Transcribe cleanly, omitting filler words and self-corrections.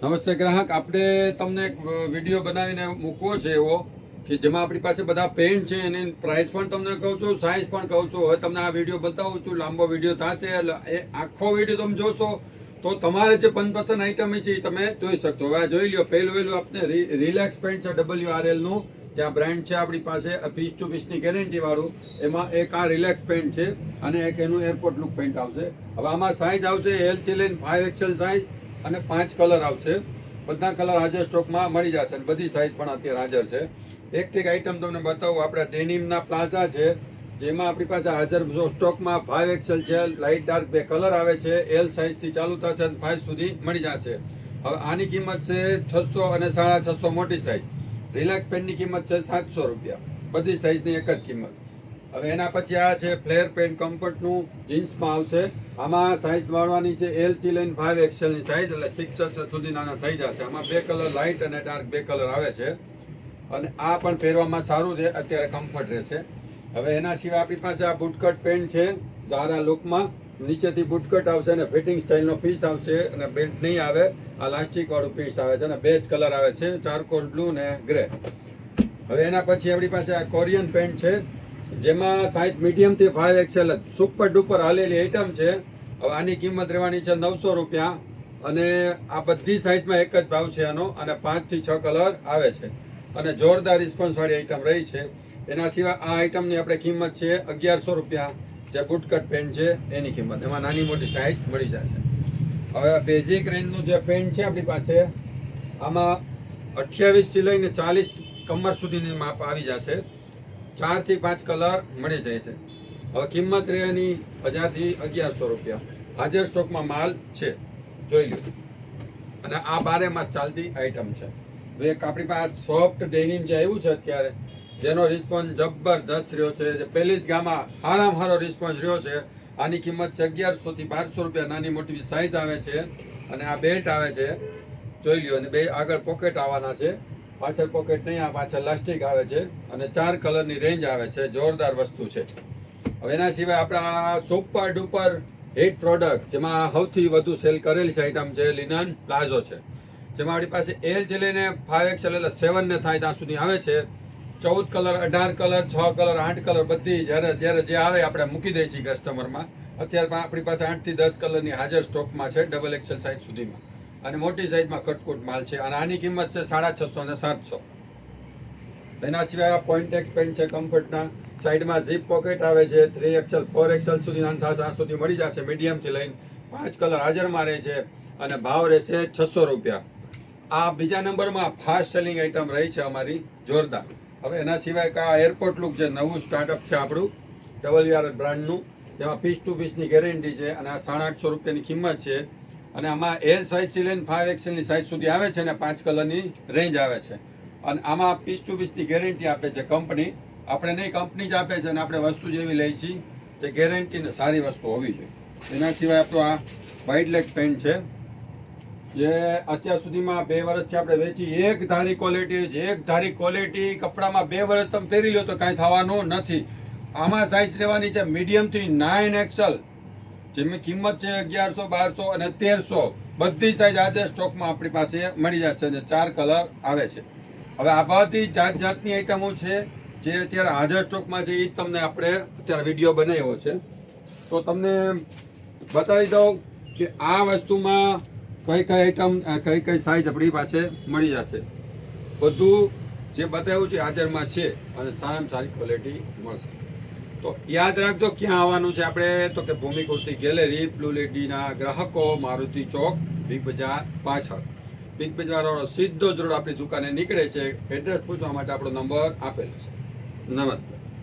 નમસ્તે ગ્રાહક, આપણે તમને એક વિડીયો બનાવીને મૂકવો છે એવો કે જેમાં આપણી પાસે બધા પેન્ટ છે, એની પ્રાઇસ પણ તમને કહું છું, સાઇઝ પણ કહું છું. હવે તમને આ વિડીયો બતાવું છું, લાંબો વિડીયો થશે એટલે એ આખો વિડીયો તમે જોશો તો તમારે જે મનપસંદ આઈટમ છે એ તમે જોઈ શકશો. હવે આ જોઈ લો, પહેલું આપણે રિલેક્સ પેન્ટ છે WRL નું, ત્યાં બ્રાન્ડ છે આપણી પાસે, પીસ ટુ પીસની ગેરંટી વાળું. એમાં એક આ રિલેક્સ પેન્ટ છે અને એક એનું એરપોર્ટ લુક પેન્ટ આવશે. હવે આમાં સાઇઝ આવશે L થી લઈને 5XL સાઇઝ અને 5 કલર આવશે. બધા કલર હાજર સ્ટોકમાં મળી જશે. બધી સાઇઝ પણ અત્યારે હાજર છે. એક આઈટમ તમને બતાવું, આપણા ડેનિમના પ્લાઝા છે જેમાં આપણી પાસે હાજર સ્ટોકમાં 5XL છે, લાઇટ ડાર્ક 2 કલર આવે છે. L સાઇઝથી ચાલુ થશે અને 5 સુધી મળી જશે. હવે આની કિંમત છે 600 અને 650 મોટી સાઇઝ. રિલેક્સ પેન્ટની કિંમત છે 700 રૂપિયા. બધી સાઇઝની એક જ કિંમત. હવે એના પછી આ છે ફ્લેર પેન્ટ કમ્ફર્ટનું, જીન્સમાં આવશે. આમાં સાઇઝ વાળવાની છે L થી લઈને 5XL ની સાઇઝ, એટલે 6 સુધી નાના થઈ જશે. આમાં 2 કલર લાઇટ અને ડાર્ક 2 કલર આવે છે અને આ પણ પહેરવામાં સારું છે, અત્યારે કમ્ફર્ટ રહેશે. હવે એના સિવાય આપણી પાસે આ બુટકટ પેન્ટ છે ઝારા લુકમાં. નીચેથી બુટકટ આવશે અને ફિટિંગ સ્ટાઇલનો પીસ આવશે અને બેલ્ટ નહીં આવે. આ લાસ્ટિક વાળું પીસ આવે છે અને 2 કલર આવે છે, ચારકોલ બ્લુ ને ગ્રે. હવે એના પછી આપણી પાસે આ કોરિયન પેન્ટ છે જેમાં સાઇઝ મીડિયમ થી 5XL સુપર ડુપર હાલેલી આઈટમ છે. હવે આની કિંમત રહેવાની છે 900 રૂપિયા અને આ બધી સાઇઝમાં એક જ ભાવ છે આનો, અને 5 થી 6 કલર આવે છે અને જોરદાર રિસ્પોન્સ વાળી આઈટમ રહી છે. એના સિવાય આ આઈટમની આપણે કિંમત છે 1100 રૂપિયા, જે બુટકટ પેન્ટ છે એની કિંમત. એમાં નાની મોટી સાઇઝ મળી જશે. હવે બેઝિક રેન્જનું જે પેન્ટ છે આપણી પાસે, આમાં 28 થી લઈને 40 કમર સુધીની માપ આવી જશે. 4 થી 5 કલર મળી જાય છે. હવે કિંમત રહેવાની 1000 થી 1100 રૂપિયા. હાજર સ્ટોકમાં માલ છે, જોઈ લો. અને આ 12 માસ ચાલતી આઈટમ છે. એક આપણી પાસે સોફ્ટ ડેનિમ જે આવ્યું છે અત્યારે, જેનો રિસ્પોન્સ જબરદસ્ત રહ્યો છે, જે પહેલી જ ગામાં સારામાં સારો રિસ્પોન્સ રહ્યો છે. આની કિંમત છે 1100 થી 1200 રૂપિયા. નાની મોટી સાઇઝ આવે છે અને આ બેલ્ટ આવે છે, જોઈ લ્યો. અને 2 આગળ પોકેટ આવવાના છે, પાછળ પોકેટ નહીં, આ પાછળ લાસ્ટિક આવે છે અને 4 કલરની રેન્જ આવે છે. જોરદાર વસ્તુ છે. હવે એના સિવાય આપણા સુપર ડુપર હિટ પ્રોડક્ટ, જેમાં સૌથી વધુ સેલ કરેલી છે આઈટમ છે લિનન પ્લાઝો છે, જેમાં આપણી પાસે L થી લઈને 5XL એટલે 7 ને થાય ત્યાં સુધી આવે છે. 14 કલર, 18 કલર, 6 કલર, 8 કલર, બધી જ્યારે જે આવે આપણે મૂકી દઈશું કસ્ટમરમાં. અત્યારે આપણી પાસે 8 થી 10 કલરની હાજર સ્ટોકમાં છે, XXL સાઇઝ સુધીમાં. અને મોટી સાઇઝમાં કટકોટ માલ છે અને આની કિંમત છે 650 અને 700. એના સિવાય પોઇન્ટેક્સ પેન્ટ છે કમ્ફર્ટના, સાઈડમાં ઝીપ પોકેટ આવે છે. 3XL 4XL સુધી નાના થશે, આ સુધી મળી જશે. મીડિયમથી લઈને 5 કલર હાજરમાં રહે છે અને ભાવ રહેશે 600 રૂપિયા. આ બીજા નંબરમાં ફાસ્ટ સેલિંગ આઈટમ રહી છે અમારી, જોરદાર. હવે એના સિવાય આ એરપોર્ટ લુક જે નવું સ્ટાર્ટઅપ છે આપણું WR બ્રાન્ડનું, જેમાં પીસ ટુ પીસની ગેરંટી છે અને આ 850 રૂપિયાની કિંમત છે. અને આમાં L સાઇઝથી લઈને 5XL ની સાઇઝ સુધી આવે છે અને 5 કલરની રેન્જ આવે છે. અને આમાં પીસ ટુ પીસની ગેરંટી આપે છે કંપની. આપણે નહીં, કંપની જ આપે છે અને આપણે વસ્તુ જેવી લઈ છીએ જે ગેરંટી ને સારી વસ્તુ હોવી જોઈએ. એના સિવાય આપણો આ વાઇડ લેગ પેન્ટ છે, જે અત્યાર સુધીમાં 2 વર્ષથી આપણે વેચી. એક ધારી ક્વોલિટી છે, એક ધારી ક્વોલિટી. કપડામાં 2 વર્ષ તમે પહેરી લો તો કાંઈ થવાનું નથી. આમાં સાઇઝ રહેવાની છે મીડિયમથી 9XL, જેની કિંમત છે 1100, 1200 અને 1300. બધી સાઇઝ આજે સ્ટોકમાં આપણી પાસે મળી જશે અને 4 કલર આવે છે. હવે આ બધી જાતની આઈટમો છે જે અત્યારે હાજર સ્ટોકમાં છે, એ જ તમને આપણે અત્યારે વિડીયો બનાવ્યો છે. તો તમને બતાવી દઉં કે આ વસ્તુમાં કઈ આઈટમ, કઈ સાઇઝ આપણી પાસે મળી જશે. બધું જે બતાવ્યું છે હાજરમાં છે અને સારામાં સારી ક્વોલિટી મળશે. તો યાદ રાખજો ક્યાં આવવાનું છે આપણે, તો કે ભૂમિ કુર્તી ગેલેરી, બ્લુ લેડીના ગ્રાહકો, મારુતિ ચોક, બિગ બજાર પાછળ. બિગ બજાર વાળો સીધો જ રોડ આપણી દુકાને નીકળે છે. એડ્રેસ પૂછવા માટે આપણો નંબર આપેલો છે. નમસ્તે.